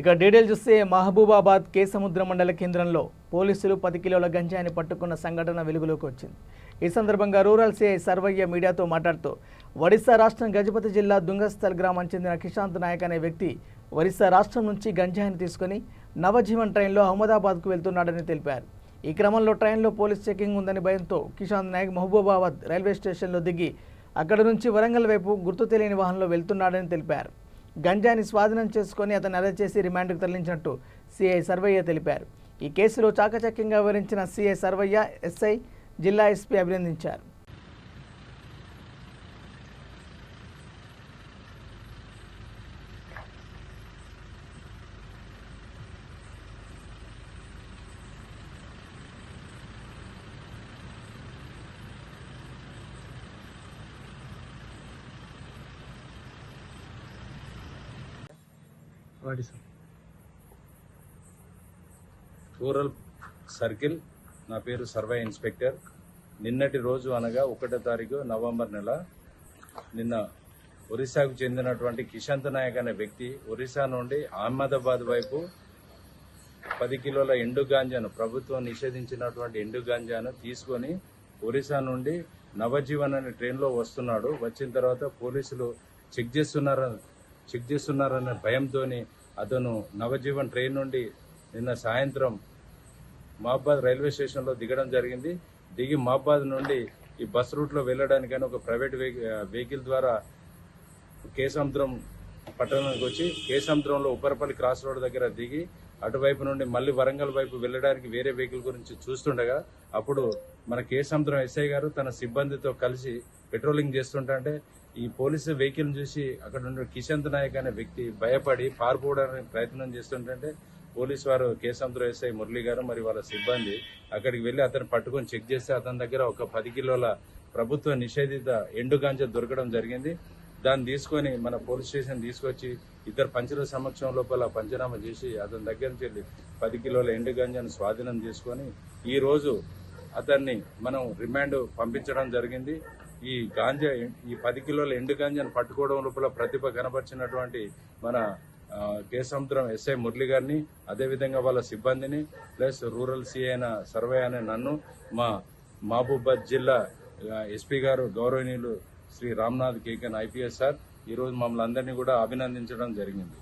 ఇక డీటెయిల్ చూస్తే మహబూబాబాద్ కేసముద్ర మండల కేంద్రంలో పోలీసులు 10 కిలోల గంజాయిని పట్టుకున్న సంఘటన వెలుగులోకి వచ్చింది. ఈ సందర్భంగా రూరల్ సిఐ సర్వయ్య మీడియాతో మాట్లాడుతూ ఒడిశా రాష్ట్రం గజపతి జిల్లా దుంగస్థల్ గ్రామానికి చెందిన కిషాంత్ నాయక్ అనే వ్యక్తి ఒడిశా రాష్ట్రం నుంచి గంజాయిని తీసుకుని నవజీవన్ ట్రైన్లో అహ్మదాబాద్కు వెళ్తున్నాడని తెలిపారు. ఈ క్రమంలో ట్రైన్లో పోలీస్ చెకింగ్ ఉందని భయంతో కిషాంత్ నాయక్ మహబూబాబాద్ రైల్వే స్టేషన్లో దిగి అక్కడ నుంచి వరంగల్ వైపు గుర్తు తెలియని వాహనంలో వెళ్తున్నాడని తెలిపారు. గంజాయిని స్వాధీనం చేసుకుని అతన్ని అరెస్ట్ చేసి రిమాండ్కు తరలించినట్టు సిఐ సర్వయ్య తెలిపారు. ఈ కేసులో చాకచక్యంగా వివరించిన సిఐ సర్వయ్య ఎస్ఐ జిల్లా ఎస్పీ అభినందించారు. Rural circle. నా పేరు సర్వే ఇన్స్పెక్టర్. నిన్నటి రోజు అనగా 1వ తారీఖు నవంబర్ నెల నిన్న ఒరిస్సాకు చెందినటువంటి కిషాంత్ నాయక్ అనే వ్యక్తి ఒరిస్సా నుండి అహ్మదాబాద్ వైపు 10 కిలోల ఎండు గాంజాను, ప్రభుత్వం నిషేధించినటువంటి ఎండు గాంజాను తీసుకొని ఒరిస్సా నుండి నవజీవన్ అనే ట్రైన్లో వస్తున్నాడు. వచ్చిన తర్వాత పోలీసులు చెక్ చేస్తున్నారనే భయంతో అతను నవజీవన్ ట్రైన్ నుండి నిన్న సాయంత్రం మహబాద్ రైల్వే స్టేషన్లో దిగడం జరిగింది. దిగి మహబాద్ నుండి ఈ బస్ రూట్లో వెళ్ళడానికని ఒక ప్రైవేట్ వెహికల్ ద్వారా కేసముద్రం పట్టణానికి వచ్చి కేసముద్రంలో ఉప్పరపల్లి క్రాస్ రోడ్ దగ్గర దిగి అటువైపు నుండి మళ్ళీ వరంగల్ వైపు వెళ్ళడానికి వేరే వెహికల్ గురించి చూస్తుండగా అప్పుడు మన కేసముద్రం ఎస్ఐ గారు తన సిబ్బందితో కలిసి పెట్రోలింగ్ చేస్తుంటే ఈ పోలీసు వెహికల్ చూసి అక్కడ ఉన్న కిషాంత్ నాయక్ అనే వ్యక్తి భయపడి పారిపోవడానికి ప్రయత్నం చేస్తుంటే పోలీసు వారు కేసముద్రం ఎస్ఐ మురళి గారు మరి వాళ్ళ సిబ్బంది అక్కడికి వెళ్లి అతను పట్టుకొని చెక్ చేస్తే అతని దగ్గర ఒక 10 కిలోల ప్రభుత్వ నిషేధిత ఎండు గాంజా దొరకడం జరిగింది. దాన్ని తీసుకొని మన పోలీస్ స్టేషన్ తీసుకొచ్చి ఇద్దరు పంచుల సమక్షం లోపల పంచనామా చేసి అతని దగ్గర నుంచి వెళ్ళి 10 కిలోల ఎండు గాంజాను స్వాధీనం చేసుకొని ఈ రోజు అతన్ని మనం రిమాండ్ పంపించడం జరిగింది. ఈ 10 కిలోల ఎండు గాంజాను పట్టుకోవడం లోపల ప్రతిభ కనబర్చినటువంటి మన కేసముద్రం ఎస్ఐ మురళి గారిని, అదేవిధంగా వాళ్ళ సిబ్బందిని, ప్లస్ రూరల్ సిఐ అయిన సర్వే అనే నన్ను, మా మహబూబాబాద్ జిల్లా ఎస్పీ గారు గౌరవనీయులు శ్రీ రామ్నాథ్ కేకన్ ఐపీఎస్ సార్ ఈరోజు మమ్మల్ని అందరినీ కూడా అభినందించడం జరిగింది.